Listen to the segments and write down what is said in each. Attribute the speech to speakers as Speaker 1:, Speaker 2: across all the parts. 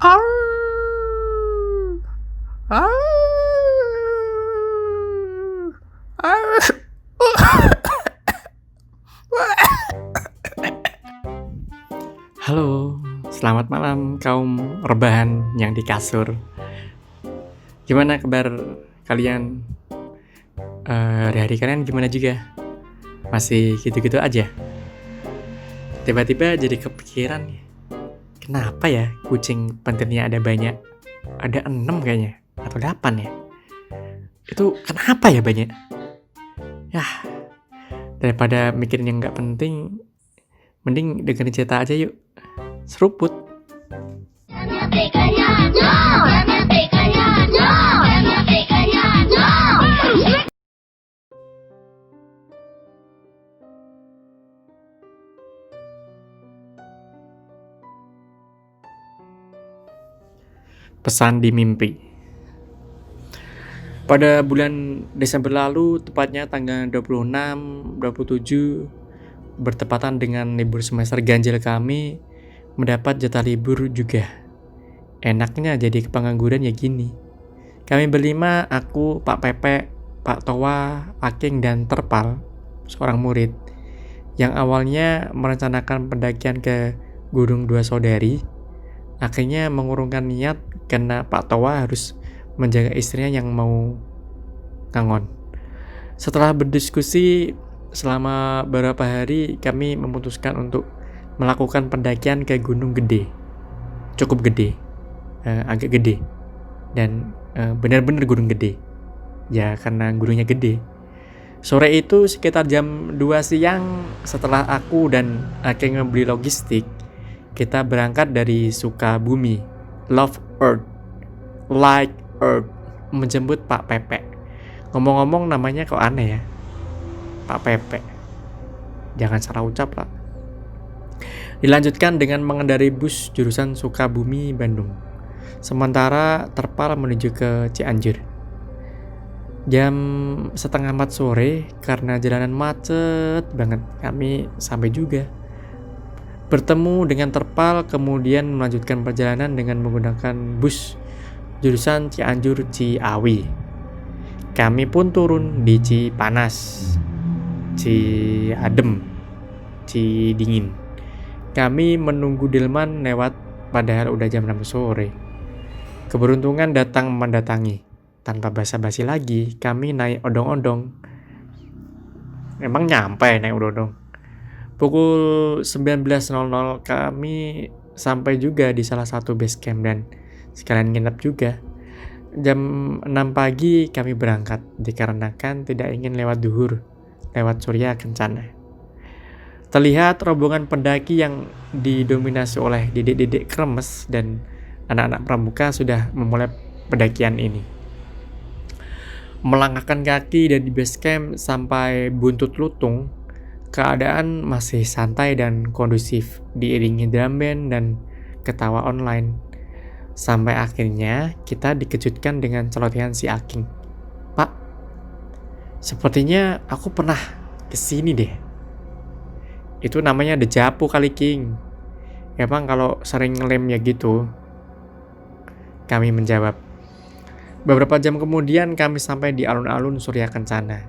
Speaker 1: Arr, arr, Halo, selamat malam kaum rebahan yang di kasur. Gimana kabar kalian? Hari-hari kalian gimana juga? Masih gitu-gitu aja? Tiba-tiba jadi kepikiran nih, kenapa ya kucing pentilnya ada banyak? Ada 6 kayaknya, atau 8 ya? Itu kenapa ya banyak? Yah, daripada mikirin yang nggak penting, mending dengerin cerita aja yuk. Seruput. Pesan di mimpi. Pada bulan Desember lalu, tepatnya tanggal 26, 27, bertepatan dengan libur semester ganjil kami, mendapat jatah libur juga. Enaknya jadi pengangguran ya gini. Kami berlima, aku, Pak Pepe, Pak Towa, Aking, dan Terpal, seorang murid, yang awalnya merencanakan pendakian ke Gunung Dua Saudari, akhirnya mengurungkan niat karena Pak Towa harus menjaga istrinya yang mau ngangon. Setelah berdiskusi selama beberapa hari, kami memutuskan untuk melakukan pendakian ke Gunung Gede. Cukup gede, agak gede, dan benar-benar gunung gede. Ya karena gunungnya gede. Sore itu sekitar jam 2 siang, setelah aku dan Ake ngebeli logistik, kita berangkat dari Sukabumi, Love Earth, Like Earth, menjemput Pak Pepe. Ngomong-ngomong namanya kok aneh ya, Pak Pepe. Jangan salah ucap lah. Dilanjutkan dengan mengendarai bus jurusan Sukabumi, Bandung. Sementara Terpal menuju ke Cianjur. Jam 3:30 sore, karena jalanan macet banget, kami sampai juga. Bertemu dengan Terpal, kemudian melanjutkan perjalanan dengan menggunakan bus jurusan Cianjur Ciawi. Kami pun turun di Cipanas, Ciadem, Cidingin. Kami menunggu delman lewat padahal udah jam 6 sore. Keberuntungan datang mendatangi. Tanpa basa-basi lagi, kami naik odong-odong. Emang nyampe naik odong-odong. Pukul 19.00 kami sampai juga di salah satu base camp dan sekalian nginep juga. Jam 6 pagi kami berangkat dikarenakan tidak ingin lewat duhur, lewat Surya Kencana. Terlihat rombongan pendaki yang didominasi oleh dedek-dedek kremes dan anak-anak pramuka sudah memulai pendakian ini. Melangkahkan kaki dari base camp sampai buntut lutung, keadaan masih santai dan kondusif, diiringi drum band dan ketawa online. Sampai akhirnya kita dikejutkan dengan celotehan si Aking. Pak, sepertinya aku pernah kesini deh. Itu namanya dejavu kali King. Emang kalau sering ngelem ya gitu. Kami menjawab. Beberapa jam kemudian kami sampai di alun-alun Surya Kencana.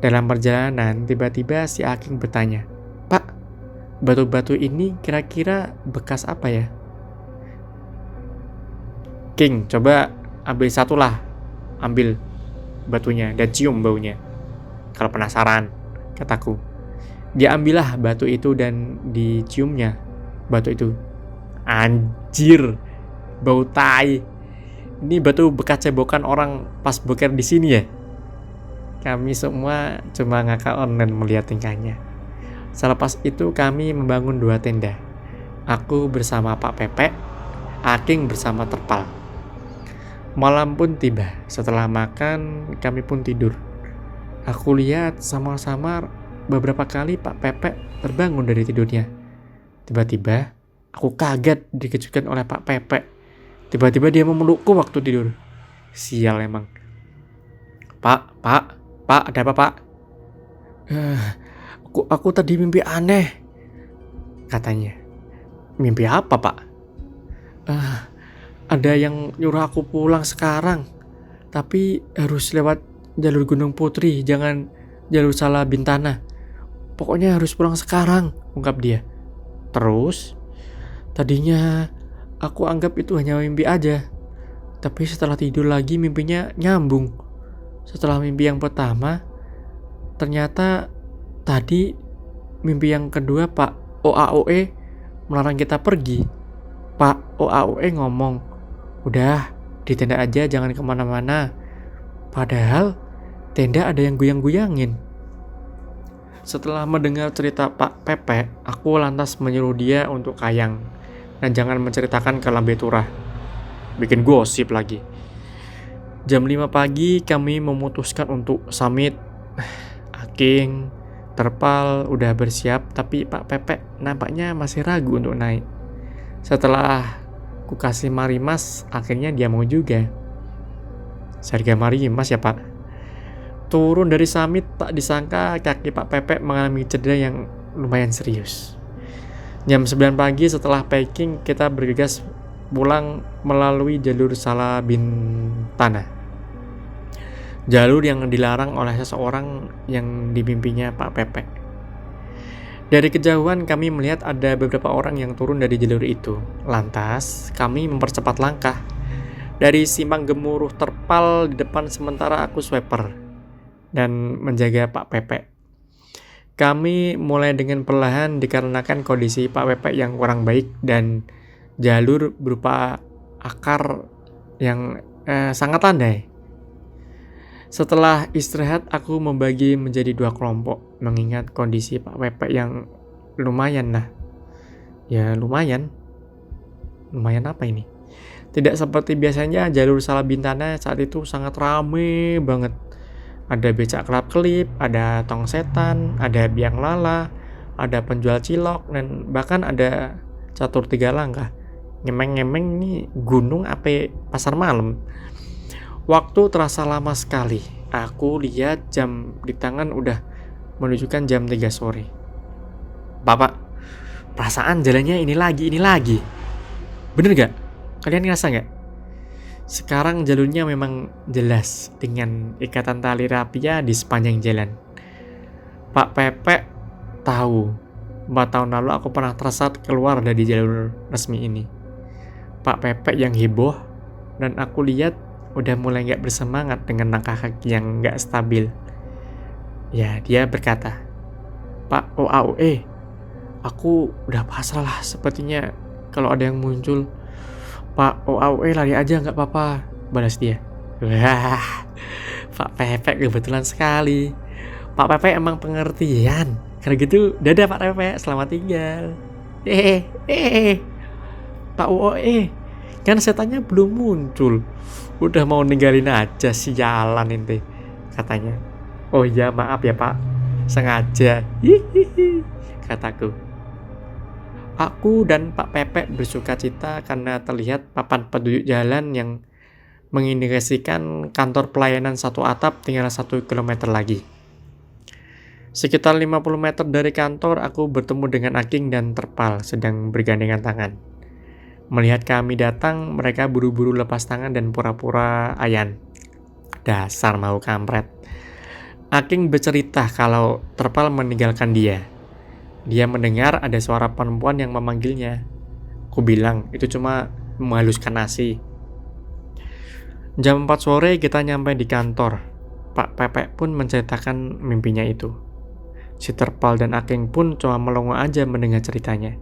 Speaker 1: Dalam perjalanan, tiba-tiba si Aking bertanya, Pak, batu-batu ini kira-kira bekas apa ya? King, coba ambil satu lah. Ambil batunya dan cium baunya. Kalau penasaran, kataku. Dia ambillah batu itu dan diciumnya. Batu itu. Anjir, bau tai. Ini batu bekas cebokan orang pas boker di sini ya? Kami semua cuma ngakak on dan melihat tingkahnya. Selepas itu kami membangun 2 tenda. Aku bersama Pak Pepe, Aking bersama Terpal. Malam pun tiba. Setelah makan, kami pun tidur. Aku lihat samar-samar beberapa kali Pak Pepe terbangun dari tidurnya. Tiba-tiba, aku kaget dikejutkan oleh Pak Pepe. Tiba-tiba dia memelukku waktu tidur. Sial emang. Pak, ada apa Pak? Aku tadi mimpi aneh, katanya. Mimpi apa Pak? ada yang nyuruh aku pulang sekarang, tapi harus lewat jalur Gunung Putri, jangan jalur Salabintana. Pokoknya harus pulang sekarang, ungkap dia. Terus, tadinya aku anggap itu hanya mimpi aja. Tapi setelah tidur lagi mimpinya nyambung. Setelah mimpi yang pertama, ternyata tadi mimpi yang kedua Pak OAOE melarang kita pergi. Pak OAOE ngomong, udah di tenda aja, jangan kemana-mana. Padahal tenda ada yang goyang-goyangin. Setelah mendengar cerita Pak Pepe, aku lantas menyuruh dia untuk kayang dan jangan menceritakan ke Lambe Turah. Bikin gosip lagi. Jam 5 pagi kami memutuskan untuk summit. Aking, terpal udah bersiap, tapi Pak Pepe nampaknya masih ragu untuk naik. Setelah ku kasih marimas, akhirnya dia mau juga. Serga marimas ya Pak. Turun dari summit, tak disangka kaki Pak Pepe mengalami cedera yang lumayan serius. Jam 9 pagi setelah packing, kita bergegas pulang melalui jalur Salabintana. Jalur yang dilarang oleh seseorang yang dimimpinya Pak Pepe. Dari kejauhan kami melihat ada beberapa orang yang turun dari jalur itu. Lantas kami mempercepat langkah dari simpang gemuruh terpal di depan, sementara aku sweeper dan menjaga Pak Pepe. Kami mulai dengan perlahan dikarenakan kondisi Pak Pepe yang kurang baik dan jalur berupa akar yang sangat landai. Setelah istirahat, aku membagi menjadi 2 kelompok, mengingat kondisi Pak Pepe yang lumayan lah. Ya lumayan. Lumayan apa ini? Tidak seperti biasanya, jalur Salabintana saat itu sangat rame banget. Ada becak kelap-kelip, ada tong setan, ada biang lala, ada penjual cilok, dan bahkan ada catur 3 langkah. Ngemeng-ngemeng nih gunung apa pasar malam. Waktu terasa lama sekali. Aku lihat jam di tangan udah menunjukkan jam 3 sore. Bapak, perasaan jalannya ini lagi. Bener gak? Kalian ngerasa gak? Sekarang jalurnya memang jelas dengan ikatan tali rapia di sepanjang jalan. Pak Pepe tahu 4 tahun lalu aku pernah tersesat keluar dari jalur resmi ini. Pak Pepe yang heboh, dan aku lihat udah mulai gak bersemangat dengan langkah kaki yang gak stabil. Ya, dia berkata, Pak OAOE, aku udah pasrah lah sepertinya kalau ada yang muncul. Pak OAOE lari aja gak apa-apa, balas dia. Wah, Pak Pepe kebetulan sekali. Pak Pepe emang pengertian. Karena gitu, dadah Pak Pepe, selamat tinggal. Pak OAOE, kan setannya belum muncul. Udah mau ninggalin aja, sialan ente, katanya. Oh iya, maaf ya Pak, sengaja, hihihi, kataku. Aku dan Pak Pepe bersuka cita karena terlihat papan petunjuk jalan yang mengindikasikan kantor pelayanan satu atap tinggal 1 kilometer lagi. Sekitar 50 meter dari kantor, aku bertemu dengan Aking dan Terpal sedang bergandengan tangan. Melihat kami datang, mereka buru-buru lepas tangan dan pura-pura ayan. Dasar mau kampret. Aking bercerita kalau Terpal meninggalkan dia. Dia mendengar ada suara perempuan yang memanggilnya. Ku bilang itu cuma menghaluskan nasi. Jam 4 sore kita nyampe di kantor. Pak Pepe pun menceritakan mimpinya itu. Si Terpal dan Aking pun cuma melongo aja mendengar ceritanya.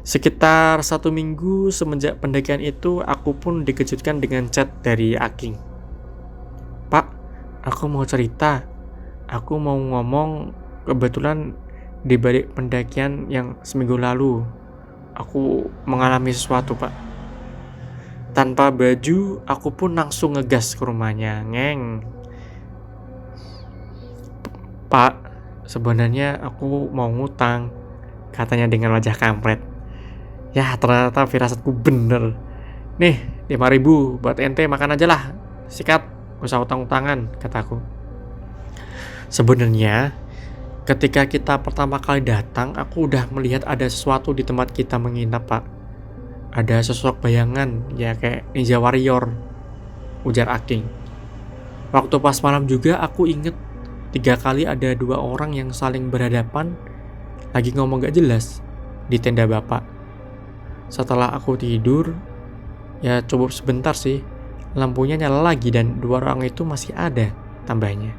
Speaker 1: Sekitar 1 minggu semenjak pendakian itu, aku pun dikejutkan dengan chat dari Aking. Pak, aku mau cerita. Aku mau ngomong, kebetulan di balik pendakian yang seminggu lalu, aku mengalami sesuatu, Pak. Tanpa baju, aku pun langsung ngegas ke rumahnya, ngeng. Pak, sebenarnya aku mau ngutang, katanya dengan wajah kampret. Ya, ternyata firasatku bener. Nih, 5.000 buat ente makan aja lah. Sikat, gak usah utang-utangan, kataku. Sebenarnya ketika kita pertama kali datang, aku udah melihat ada sesuatu di tempat kita menginap, Pak. Ada sosok bayangan, ya kayak Ninja Warrior, ujar Aking. Waktu pas malam juga aku inget 3 kali ada 2 orang yang saling berhadapan, lagi ngomong gak jelas, di tenda bapak. Setelah aku tidur, ya cukup sebentar sih, lampunya nyala lagi dan 2 orang itu masih ada, tambahnya.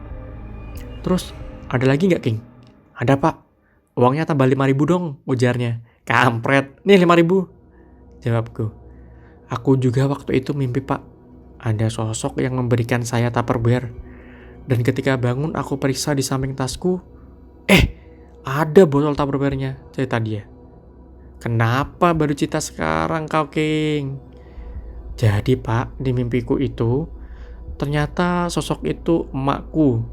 Speaker 1: Terus, ada lagi gak, King? Ada, Pak. Uangnya tambah 5.000 dong, ujarnya. Kampret, nih 5.000, jawabku. Aku juga waktu itu mimpi, Pak. Ada sosok yang memberikan saya Tupperware. Dan ketika bangun aku periksa di samping tasku, ada botol Tupperware-nya, cerita dia. Kenapa baru cerita sekarang kau, King? Jadi, Pak, di mimpiku itu, ternyata sosok itu emakku.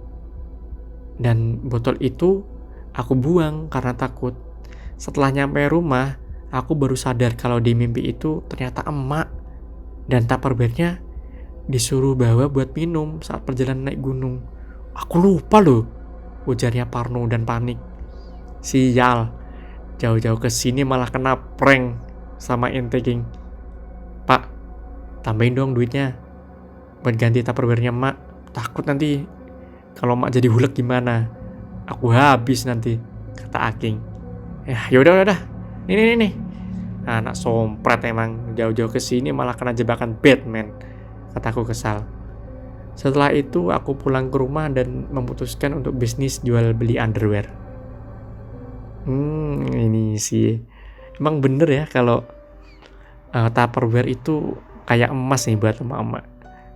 Speaker 1: Dan botol itu aku buang karena takut. Setelah nyampe rumah, aku baru sadar kalau di mimpi itu ternyata emak. Dan Tupperware-nya disuruh bawa buat minum saat perjalanan naik gunung. Aku lupa loh, ujarnya Parno dan panik. Sial, jauh-jauh ke sini malah kena prank sama ente, King. Pak, tambahin dong duitnya buat ganti Tupperware-nya emak. Takut nanti kalau emak jadi hulek gimana? Aku habis nanti, kata Aking. Yaudah. Nih. Anak sompret emang, jauh-jauh ke sini malah kena jebakan Batman, kataku kesal. Setelah itu aku pulang ke rumah dan memutuskan untuk bisnis jual beli underwear. Ini sih emang bener ya kalau Tupperware itu kayak emas nih buat emak-emak.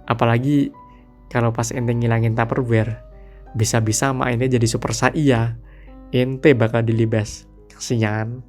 Speaker 1: Apalagi kalau pas ente ngilangin Tupperware, bisa-bisa emak ini jadi super saya. Ente bakal dilibas. Kasihan.